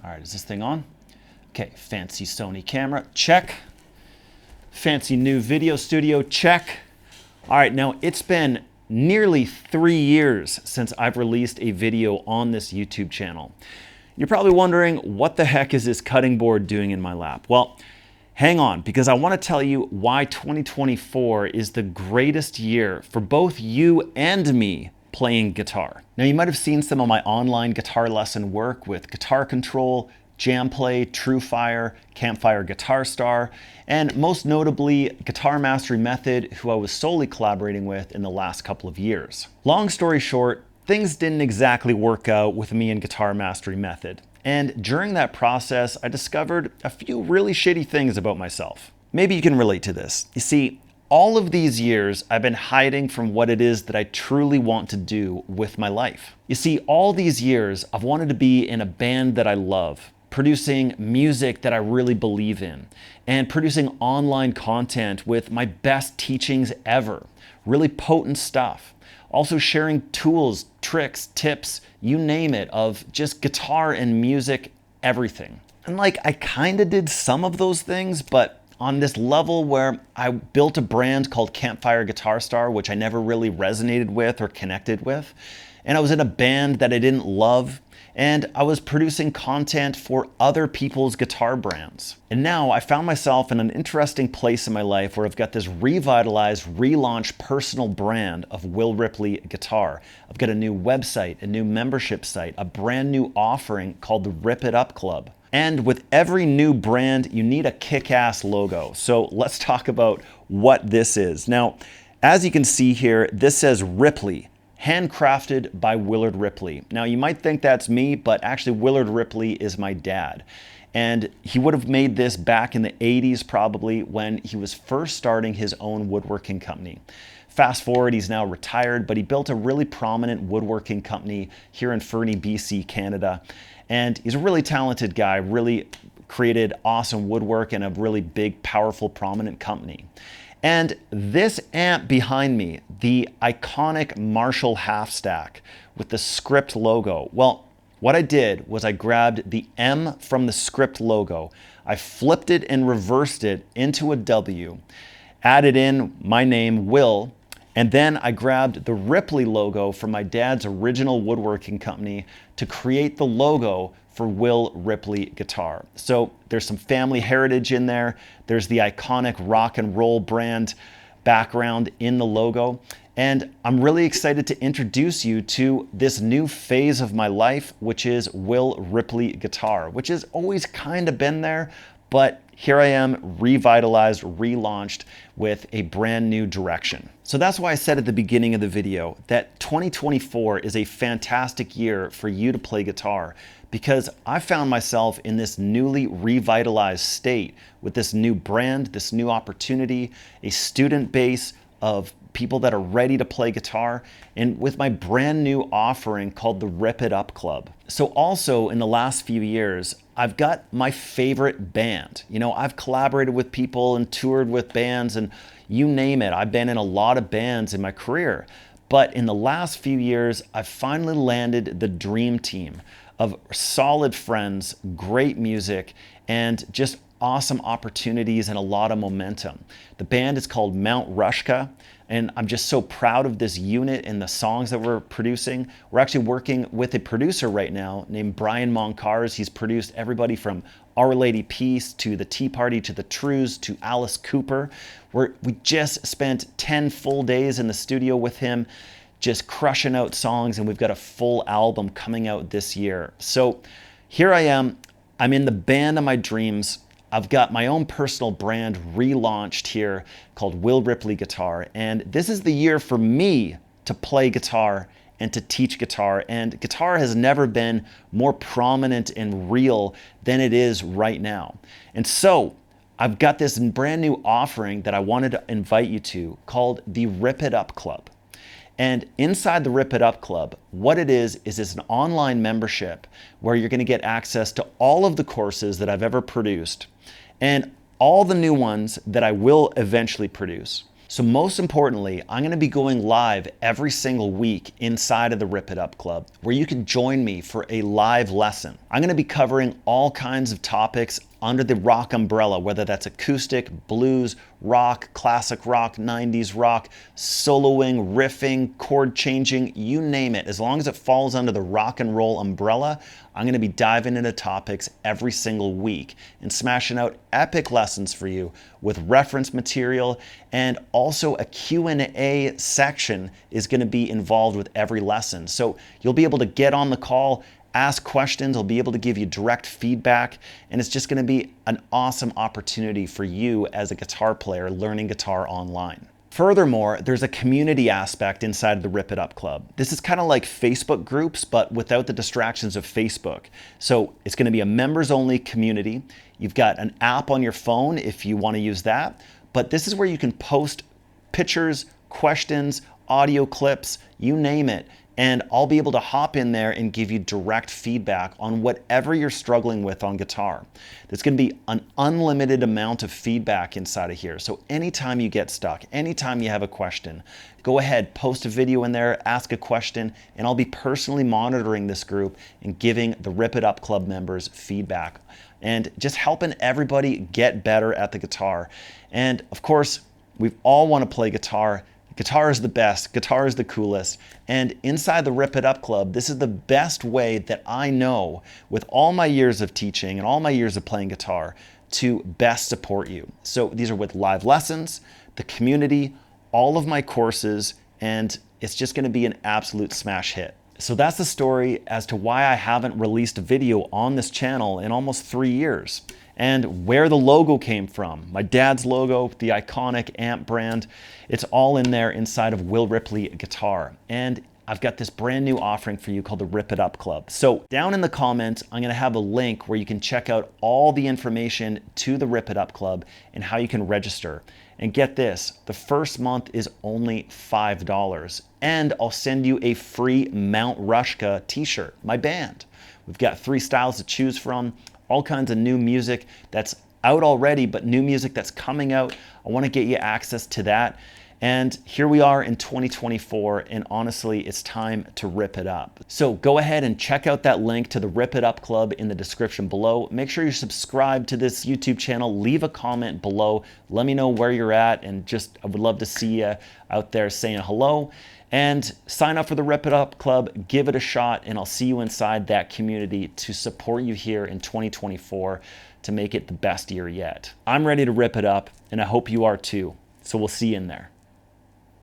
All right, is this thing on? Okay, fancy Sony camera, check. Fancy new video studio, check. All right, now it's been nearly 3 years since I've released a video on this YouTube channel. You're probably wondering, what the heck is this cutting board doing in my lap? Well, hang on, because I want to tell you why 2024 is the greatest year for both you and me playing guitar. Now, you might have seen some of my online guitar lesson work with Guitar Control, JamPlay, TrueFire, Campfire Guitar Star, and most notably Guitar Mastery Method, who I was solely collaborating with in the last couple of years. Long story short, things didn't exactly work out with me and Guitar Mastery Method. And during that process, I discovered a few really shitty things about myself. Maybe you can relate to this. You see, all of these years, I've been hiding from what it is that I truly want to do with my life. You see, all these years, I've wanted to be in a band that I love, producing music that I really believe in, and producing online content with my best teachings ever. Really potent stuff. Also sharing tools, tricks, tips, you name it, of just guitar and music, everything. And like, I kind of did some of those things, but on this level where I built a brand called Campfire Guitar Star, which I never really resonated with or connected with. And I was in a band that I didn't love. And I was producing content for other people's guitar brands. And now I found myself in an interesting place in my life where I've got this revitalized, relaunched personal brand of Will Ripley Guitar. I've got a new website, a new membership site, a brand new offering called the Rip It Up Club. And with every new brand, you need a kick-ass logo. So let's talk about what this is. Now, as you can see here, this says Ripley, handcrafted by Willard Ripley. Now, you might think that's me, but actually Willard Ripley is my dad. And he would have made this back in the 80s probably, when he was first starting his own woodworking company. Fast forward, he's now retired, but he built a really prominent woodworking company here in Fernie, BC, Canada. And he's a really talented guy, really created awesome woodwork and a really big, powerful, prominent company. And this amp behind me, the iconic Marshall half stack with the script logo. Well, what I did was I grabbed the M from the script logo, I flipped it and reversed it into a W, added in my name, Will, and then I grabbed the Ripley logo from my dad's original woodworking company to create the logo for Will Ripley Guitar. So there's some family heritage in there. There's the iconic rock and roll brand background in the logo. And I'm really excited to introduce you to this new phase of my life, which is Will Ripley Guitar, which has always kind of been there, but here I am, revitalized, relaunched with a brand new direction. So that's why I said at the beginning of the video that 2024 is a fantastic year for you to play guitar, because I found myself in this newly revitalized state with this new brand, this new opportunity, a student base of people that are ready to play guitar, and with my brand new offering called the Rip It Up Club. So also in the last few years, I've got my favorite band. You know, I've collaborated with people and toured with bands and you name it. I've been in a lot of bands in my career. But in the last few years, I've finally landed the dream team of solid friends, great music, and just awesome opportunities and a lot of momentum. The band is called Mount Rushka, and I'm just so proud of this unit and the songs that we're producing. We're actually working with a producer right now named Brian Moncars. He's produced everybody from Our Lady Peace to The Tea Party to The Trues to Alice Cooper. We just spent 10 full days in the studio with him, just crushing out songs, and we've got a full album coming out this year. So here I am, I'm in the band of my dreams. I've got my own personal brand relaunched here called Will Ripley Guitar. And this is the year for me to play guitar and to teach guitar. And guitar has never been more prominent and real than it is right now. And so I've got this brand new offering that I wanted to invite you to called the Rip It Up Club. And inside the Rip It Up Club, what it is it's an online membership where you're going to get access to all of the courses that I've ever produced and all the new ones that I will eventually produce. So most importantly, I'm going to be going live every single week inside of the Rip It Up Club, where you can join me for a live lesson. I'm going to be covering all kinds of topics under the rock umbrella, whether that's acoustic, blues, rock, classic rock, 90s rock, soloing, riffing, chord changing, you name it. As long as it falls under the rock and roll umbrella, I'm going to be diving into topics every single week and smashing out epic lessons for you with reference material, and also a Q&A section is going to be involved with every lesson. So you'll be able to get on the call, ask questions, I'll be able to give you direct feedback, and it's just going to be an awesome opportunity for you as a guitar player learning guitar online. Furthermore, there's a community aspect inside of the Rip It Up Club. This is kind of like Facebook groups, but without the distractions of Facebook. So it's going to be a members-only community. You've got an app on your phone if you want to use that, but this is where you can post pictures, questions, audio clips, you name it, and I'll be able to hop in there and give you direct feedback on whatever you're struggling with on guitar. There's going to be an unlimited amount of feedback inside of here. So anytime you get stuck, anytime you have a question, go ahead, post a video in there, ask a question, and I'll be personally monitoring this group and giving the Rip It Up Club members feedback and just helping everybody get better at the guitar. And of course, we all want to play guitar. Guitar is the best, guitar is the coolest, and inside the Rip It Up Club, this is the best way that I know, with all my years of teaching and all my years of playing guitar, to best support you. So these are with live lessons, the community, all of my courses, and it's just going to be an absolute smash hit. So that's the story as to why I haven't released a video on this channel in almost 3 years. And where the logo came from. My dad's logo, the iconic AMP brand, it's all in there inside of Will Ripley Guitar. And I've got this brand new offering for you called the Rip It Up Club. So down in the comments, I'm gonna have a link where you can check out all the information to the Rip It Up Club and how you can register. And get this, the first month is only $5. And I'll send you a free Mount Rushmore t-shirt, my band. We've got 3 styles to choose from, all kinds of new music that's out already, but new music that's coming out. I want to get you access to that. And here we are in 2024, and honestly, it's time to rip it up. So go ahead and check out that link to the Rip It Up Club in the description below. Make sure you subscribe to this YouTube channel. Leave a comment below. Let me know where you're at, and just I would love to see you out there saying hello. And sign up for the Rip It Up Club, give it a shot, and I'll see you inside that community to support you here in 2024 to make it the best year yet. I'm ready to rip it up, and I hope you are too. So we'll see you in there.